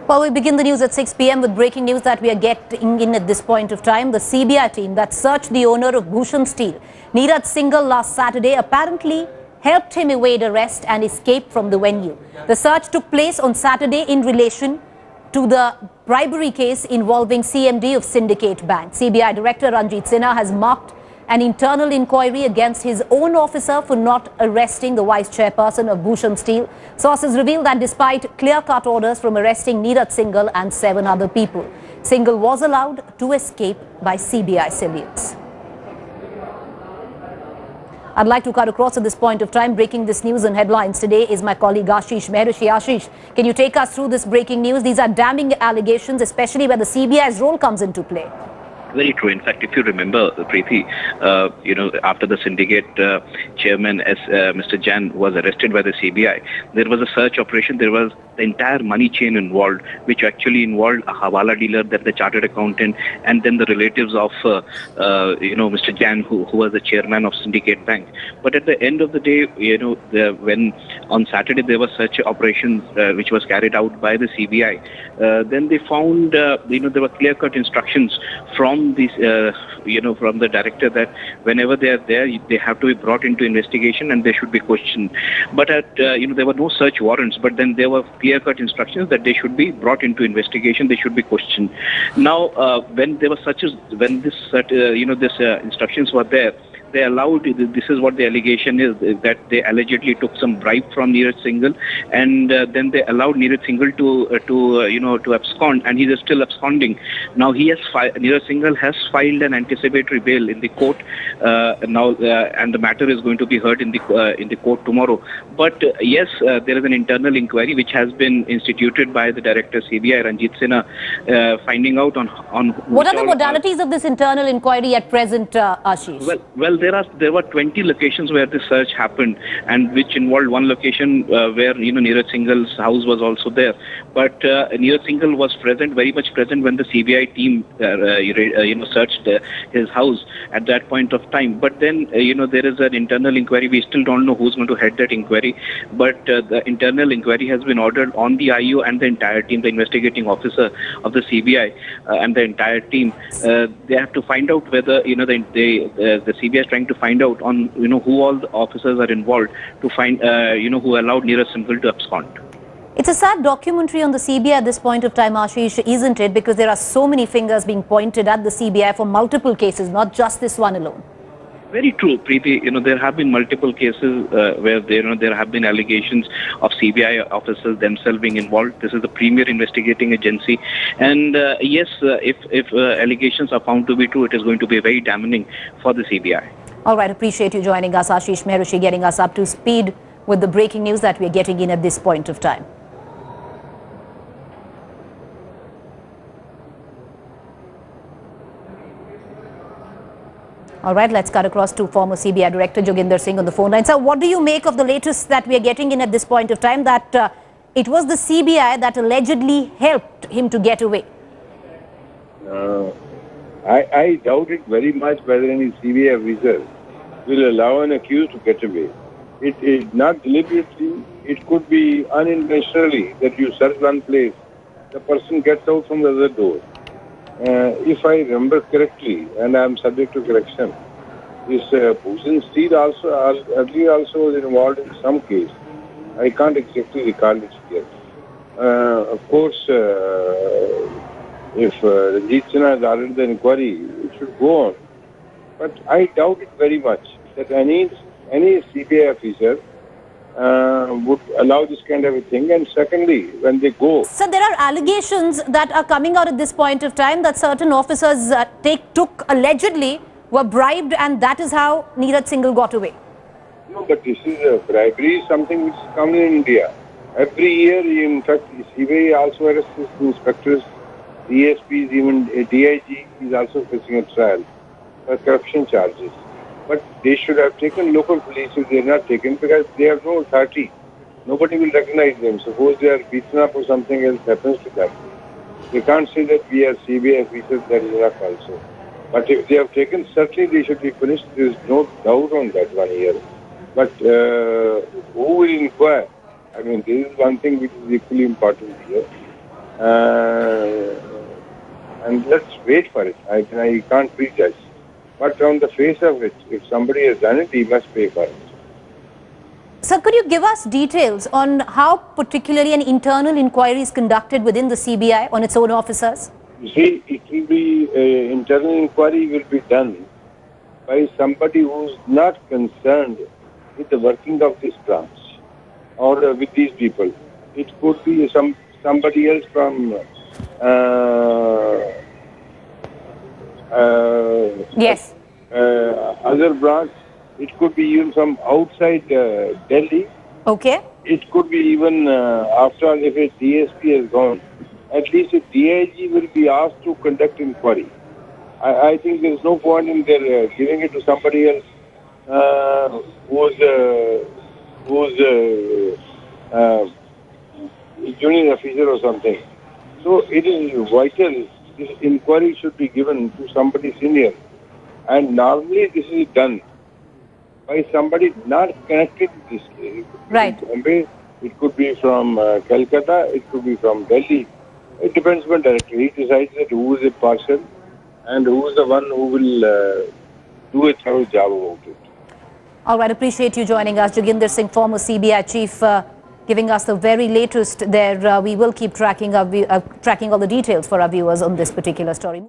Well, we begin the news at 6 p.m. with breaking news that we are getting in at this point of time. The CBI team that searched the owner of Bhushan Steel, Neeraj Singhal, last Saturday apparently helped him evade arrest and escape from the venue. The search took place on Saturday in relation to the bribery case involving CMD of Syndicate Bank. CBI Director Ranjit Sinha has marked an internal inquiry against his own officer for not arresting the vice chairperson of Bhushan Steel. Sources reveal that despite clear-cut orders from arresting Neeraj Singhal and 7 other people, Singhal was allowed to escape by CBI civilians. I'd like to cut across at this point of time. Breaking this news and headlines today is my colleague Ashish Mehrishi. Ashish, can you take us through this breaking news? These are damning allegations, especially where the CBI's role comes into play. Very true. In fact, if you remember, Preeti, after the syndicate chairman, Mr. Jain, was arrested by the CBI, there was a search operation. There was the entire money chain involved, which actually involved a Hawala dealer, then the chartered accountant, and then the relatives of, Mr. Jain, who was the chairman of Syndicate Bank. But at the end of the day, when on Saturday there was such operations which was carried out by the CBI, then they found, there were clear-cut instructions from this, from the director that whenever they are there, they have to be brought into investigation and they should be questioned. But there were no search warrants, but then there were clear-cut instructions that they should be brought into investigation, they should be questioned. Now, when there was instructions were there, they allowed, this is what the allegation is, that they allegedly took some bribe from Neeraj Singhal, and then they allowed Neeraj Singhal to abscond, and he is still absconding. Now Neeraj Singhal has filed an anticipatory bail in the court now, and the matter is going to be heard in the court tomorrow. But yes, there is an internal inquiry which has been instituted by the Director CBI Ranjit Sinha, finding out on what are the modalities of this internal inquiry at present, Ashish? Well, there were 20 locations where the search happened, and which involved one location where Neeraj Singhal's house was also there. But Neeraj Singhal was present, very much present, when the CBI team searched his house at that point of time. But then there is an internal inquiry. We still don't know who's going to head that inquiry. But the internal inquiry has been ordered on the IO and the entire team, the investigating officer of the CBI and the entire team. They have to find out whether the CBI is trying to find out on who all the officers are involved to find who allowed Neeraj Singhal to abscond. It's a sad documentary on the CBI at this point of time, Ashish, isn't it? Because there are so many fingers being pointed at the CBI for multiple cases, not just this one alone. Very true, Preeti. There have been multiple cases where there have been allegations of CBI officers themselves being involved. This is the premier investigating agency, and yes, if allegations are found to be true, it is going to be very damning for the CBI. All right, appreciate you joining us, Ashish Mehrishi, getting us up to speed with the breaking news that we are getting in at this point of time. All right, let's cut across to former CBI Director Joginder Singh on the phone line. Sir, what do you make of the latest that we are getting in at this point of time, that it was the CBI that allegedly helped him to get away? I doubt it very much whether any CBI officer will allow an accused to get away. It is not deliberately, it could be unintentionally that you search one place, the person gets out from the other door. If I remember correctly, and I am subject to correction, this Bhushan Steel earlier also was involved in some case. I can't exactly recall it yet. Of course, if Ranjit Sinha has ordered the inquiry, it should go on. But I doubt it very much that any CBI officer would allow this kind of a thing. And secondly, when they go... So there are allegations that are coming out at this point of time that certain officers allegedly were bribed, and that is how Neeraj Singhal got away. No, but this is bribery is something which is common in India. Every year, in fact, CBI also arrests inspectors, ESPs, even DIG is also facing a trial for corruption charges. But they should have taken local police if they are not taken, because they have no authority. Nobody will recognize them. Suppose they are beaten up or something else happens to them. They can't say that we are CBI officers, that is enough also. But if they have taken, certainly they should be punished. There is no doubt on that one here. But who will inquire? I mean, this is one thing which is equally important here. And let's wait for it. I can't prejudge. But on the face of it, if somebody has done it, he must pay for it. Sir, could you give us details on how particularly an internal inquiry is conducted within the CBI on its own officers? You see, it will be, internal inquiry will be done by somebody who's not concerned with the working of this branch or with these people. It could be somebody else from Yes. Other branch. It could be even from outside Delhi. Okay. It could be even after all, if a DSP has gone, at least a DIG will be asked to conduct inquiry. I think there is no point in their giving it to somebody else who's junior officer or something. So it is vital this inquiry should be given to somebody senior. And normally this is done by somebody not connected to this case. Right. Bombay, it could be from Calcutta, it could be from Delhi. It depends on the director. He decides that who is impartial and who is the one who will do a thorough job about it. All right, appreciate you joining us. Joginder Singh, former CBI chief, giving us the very latest there. We will keep tracking all the details for our viewers on this particular story.